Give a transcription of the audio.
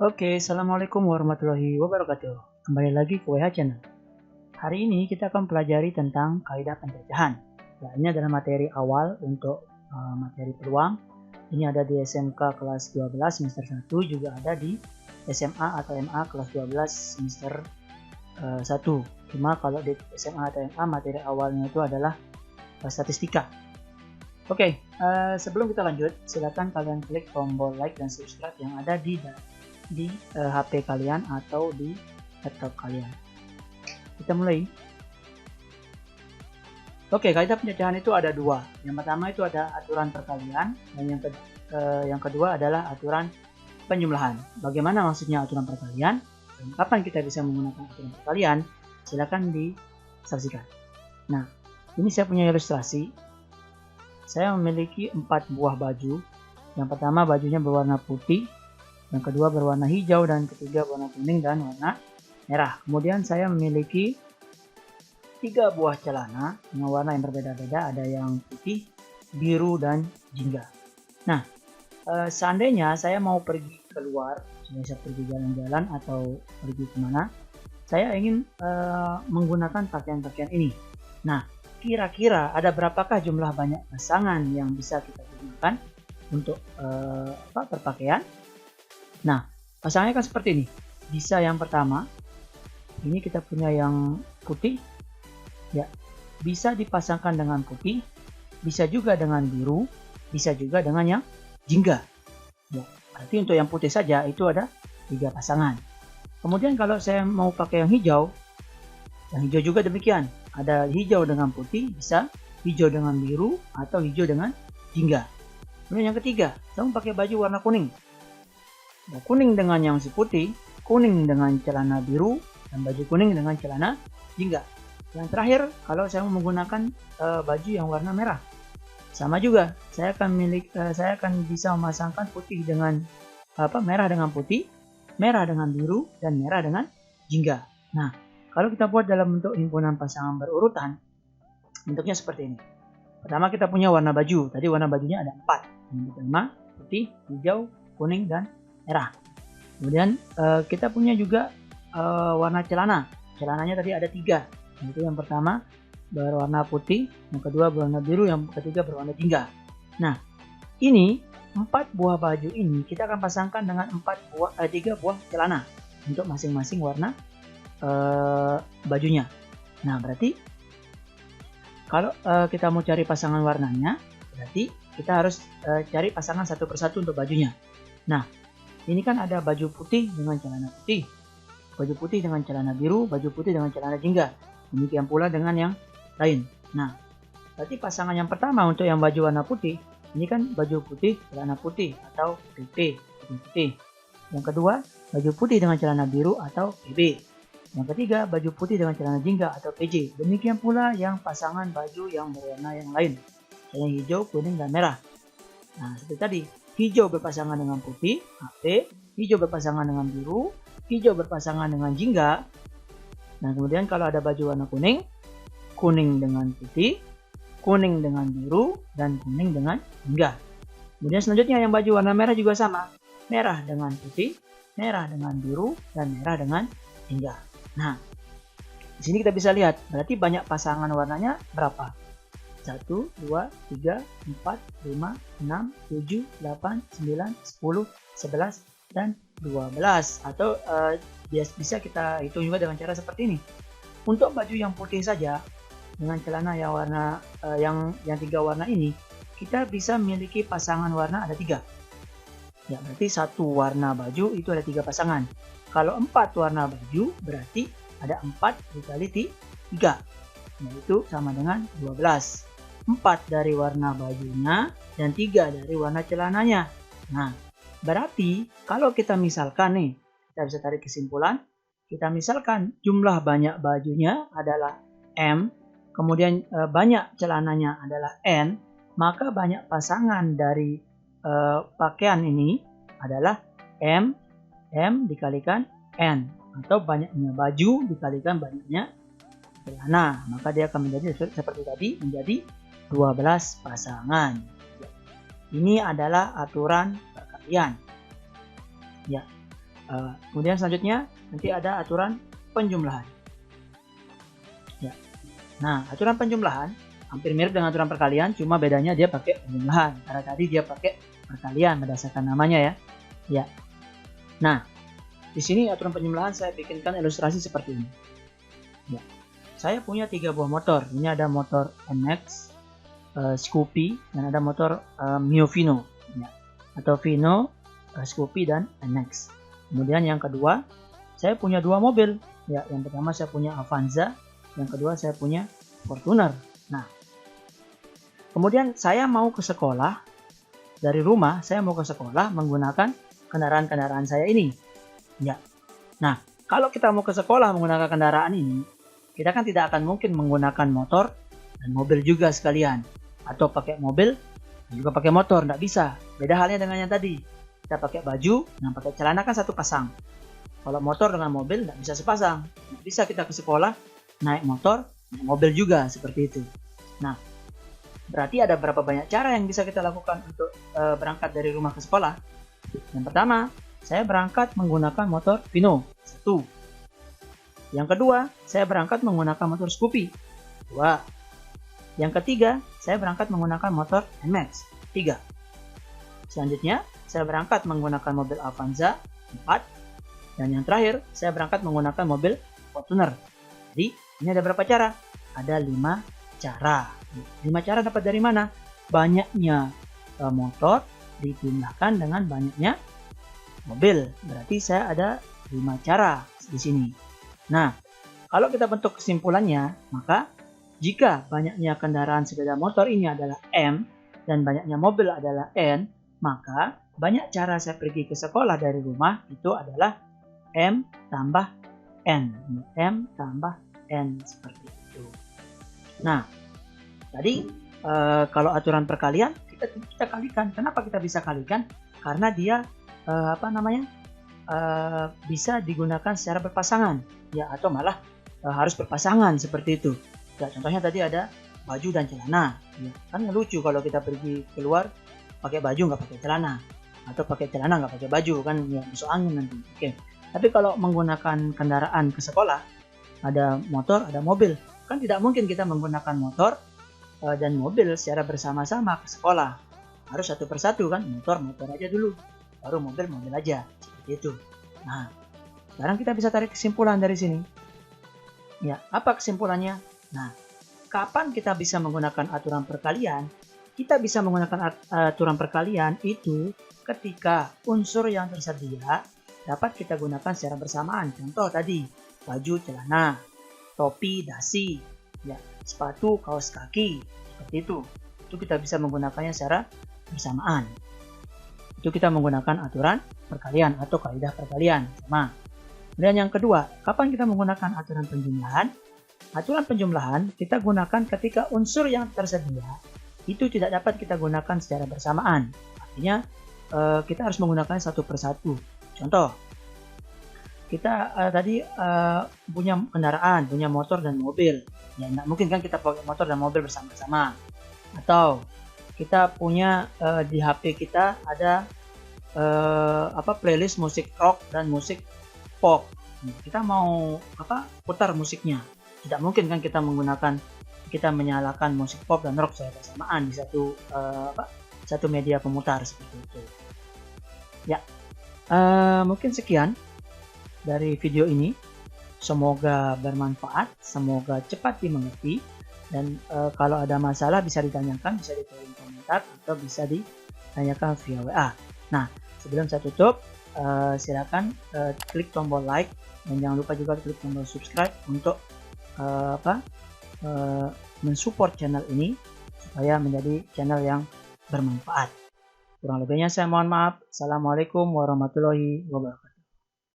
Oke, Assalamualaikum warahmatullahi wabarakatuh. Kembali lagi ke WH Channel. Hari ini kita akan pelajari tentang kaidah pencacahan. Ya, ini adalah materi awal untuk materi peluang. Ini ada di SMK kelas 12 semester 1, juga ada di SMA atau MA kelas 12 semester 1. Cuma kalau di SMA atau MA materi awalnya itu adalah statistika. Oke, sebelum kita lanjut, silakan kalian klik tombol like dan subscribe yang ada di HP kalian atau di laptop kalian. Kita mulai. Oke, kaidah pencacahan itu ada dua. Yang pertama itu ada aturan perkalian, dan yang kedua adalah aturan penjumlahan. Bagaimana maksudnya aturan perkalian? Dan kapan kita bisa menggunakan aturan perkalian? Silakan disaksikan. Nah, ini saya punya ilustrasi. Saya memiliki 4 buah baju. Yang pertama bajunya berwarna putih, yang kedua berwarna hijau, dan ketiga warna kuning dan warna merah. Kemudian saya memiliki 3 buah celana dengan warna yang berbeda-beda, ada yang putih, biru, dan jingga. Nah, seandainya saya mau pergi keluar, saya pergi jalan-jalan atau pergi kemana, saya ingin menggunakan pakaian-pakaian ini. Nah, kira-kira ada berapakah jumlah banyak pasangan yang bisa kita gunakan untuk berpakaian? Nah, pasangannya kan seperti ini. Bisa yang pertama, ini kita punya yang putih, ya, bisa dipasangkan dengan putih, bisa juga dengan biru, bisa juga dengan yang jingga. Ya, berarti untuk yang putih saja itu ada 3 pasangan. Kemudian kalau saya mau pakai yang hijau juga demikian. Ada hijau dengan putih, bisa hijau dengan biru, atau hijau dengan jingga. Kemudian yang ketiga, saya mau pakai baju warna kuning. Nah, kuning dengan yang si putih, kuning dengan celana biru, dan baju kuning dengan celana jingga. Yang terakhir, kalau saya mau menggunakan baju yang warna merah, sama juga. Saya akan bisa memasangkan putih dengan merah dengan putih, merah dengan biru, dan merah dengan jingga. Nah, kalau kita buat dalam bentuk himpunan pasangan berurutan, bentuknya seperti ini. Pertama kita punya warna baju. Tadi warna bajunya ada 4. Yang pertama putih, hijau, kuning, dan merah. Kemudian kita punya juga warna celana. Celananya tadi ada 3. Itu yang pertama berwarna putih, yang kedua berwarna biru, yang ketiga berwarna jingga. Nah, ini 4 buah baju ini kita akan pasangkan dengan 3 buah celana untuk masing-masing warna bajunya. Nah, berarti kalau kita mau cari pasangan warnanya, berarti kita harus cari pasangan satu persatu untuk bajunya. Nah, ini kan ada baju putih dengan celana putih, baju putih dengan celana biru, baju putih dengan celana jingga. Demikian pula dengan yang lain. Nah, berarti pasangan yang pertama untuk yang baju warna putih, ini kan baju putih, celana putih atau PP, putih. Yang kedua, baju putih dengan celana biru atau PB. Yang ketiga, baju putih dengan celana jingga atau PJ. Demikian pula yang pasangan baju yang berwarna yang lain, yang hijau, kuning, dan merah. Nah, seperti tadi. Hijau berpasangan dengan putih, HP, hijau berpasangan dengan biru, hijau berpasangan dengan jingga. Nah, kemudian kalau ada baju warna kuning, kuning dengan putih, kuning dengan biru, dan kuning dengan jingga. Kemudian selanjutnya yang baju warna merah juga sama. Merah dengan putih, merah dengan biru, dan merah dengan jingga. Nah, di sini kita bisa lihat, berarti banyak pasangan warnanya berapa? 1, 2, 3, 4, 5, 6, 7, 8, 9, 10, 11, dan 12. Atau bisa kita hitung juga dengan cara seperti ini. Untuk baju yang putih saja, dengan celana yang warna yang 3 warna ini, kita bisa memiliki pasangan warna ada 3. Ya, berarti 1 warna baju itu ada 3 pasangan. Kalau 4 warna baju, berarti ada 4 dikali 3. Yaitu sama dengan 12. 4 dari warna bajunya dan 3 dari warna celananya. Nah, berarti kalau kita misalkan nih, kita bisa tarik kesimpulan, kita misalkan jumlah banyak bajunya adalah M, kemudian banyak celananya adalah N, maka banyak pasangan dari pakaian ini adalah M dikalikan N, atau banyaknya baju dikalikan banyaknya celana, maka dia akan menjadi seperti tadi, menjadi 12 pasangan. Ini adalah aturan perkalian. Ya. Kemudian selanjutnya nanti ada aturan penjumlahan. Ya. Nah, aturan penjumlahan hampir mirip dengan aturan perkalian, cuma bedanya dia pakai penjumlahan. Karena tadi dia pakai perkalian berdasarkan namanya ya. Ya. Nah, di sini aturan penjumlahan saya bikinkan ilustrasi seperti ini. Ya. Saya punya 3 buah motor. Ini ada motor NX, Scoopy, dan ada motor Mio Vino, ya. Atau Vino, Scoopy, dan NX. Kemudian yang kedua, saya punya 2 mobil. Ya, yang pertama saya punya Avanza, yang kedua saya punya Fortuner. Nah, kemudian saya mau ke sekolah. Dari rumah saya mau ke sekolah menggunakan kendaraan-kendaraan saya ini. Ya. Nah, kalau kita mau ke sekolah menggunakan kendaraan ini, kita kan tidak akan mungkin menggunakan motor dan mobil juga sekalian. Atau pakai mobil dan juga pakai motor, tidak bisa. Beda halnya dengan yang tadi. Kita pakai baju dan pakai celana kan satu pasang. Kalau motor dengan mobil tidak bisa sepasang. Tidak bisa kita ke sekolah naik motor, naik mobil juga seperti itu. Nah, berarti ada berapa banyak cara yang bisa kita lakukan untuk berangkat dari rumah ke sekolah. Yang pertama, saya berangkat menggunakan motor Vino, 1. Yang kedua, saya berangkat menggunakan motor Scoopy, 2. Yang ketiga, saya berangkat menggunakan motor NMAX, 3. Selanjutnya, saya berangkat menggunakan mobil Avanza, 4. Dan yang terakhir, saya berangkat menggunakan mobil Fortuner. Jadi, ini ada berapa cara? Ada 5 cara. 5 cara dapat dari mana? Banyaknya motor dijumlahkan dengan banyaknya mobil. Berarti saya ada 5 cara di sini. Nah, kalau kita bentuk kesimpulannya, maka jika banyaknya kendaraan sepeda motor ini adalah M dan banyaknya mobil adalah N, maka banyak cara saya pergi ke sekolah dari rumah itu adalah M tambah N. M tambah N seperti itu. Nah, tadi kalau aturan perkalian kita kalikan. Kenapa kita bisa kalikan? Karena dia bisa digunakan secara berpasangan, ya, atau malah harus berpasangan seperti itu. Ya, contohnya tadi ada baju dan celana. Ya, kan lucu kalau kita pergi keluar pakai baju nggak pakai celana, atau pakai celana nggak pakai baju, kan ya masuk angin nanti. Oke. Tapi kalau menggunakan kendaraan ke sekolah, ada motor, ada mobil, kan tidak mungkin kita menggunakan motor dan mobil secara bersama-sama ke sekolah. Harus satu persatu kan, motor aja dulu, baru mobil aja, seperti itu. Nah, sekarang kita bisa tarik kesimpulan dari sini. Ya, apa kesimpulannya? Nah, kapan kita bisa menggunakan aturan perkalian? Kita bisa menggunakan aturan perkalian itu ketika unsur yang tersedia dapat kita gunakan secara bersamaan. Contoh tadi, baju, celana, topi, dasi, ya, sepatu, kaos kaki, seperti itu. Itu kita bisa menggunakannya secara bersamaan. Itu kita menggunakan aturan perkalian atau kaidah perkalian sama. Dan yang kedua, kapan kita menggunakan aturan penjumlahan? Aturan penjumlahan kita gunakan ketika unsur yang tersedia itu tidak dapat kita gunakan secara bersamaan. Artinya kita harus menggunakan satu persatu. Contoh, kita tadi punya kendaraan, punya motor dan mobil. Ya, nggak mungkin kan kita pakai motor dan mobil bersama-sama. Atau kita punya di HP kita ada playlist musik rock dan musik pop. Kita mau putar musiknya. Tidak mungkin kan kita menyalakan musik pop dan rock secara bersamaan di satu media pemutar seperti itu. Ya, mungkin sekian dari video ini. Semoga bermanfaat, semoga cepat dimengerti, dan kalau ada masalah bisa ditanyakan, bisa ditulis komentar atau bisa ditanyakan via WA. Nah, sebelum saya tutup, silakan klik tombol like dan jangan lupa juga klik tombol subscribe untuk mensupport channel ini supaya menjadi channel yang bermanfaat. Kurang lebihnya saya mohon maaf. Assalamualaikum warahmatullahi wabarakatuh.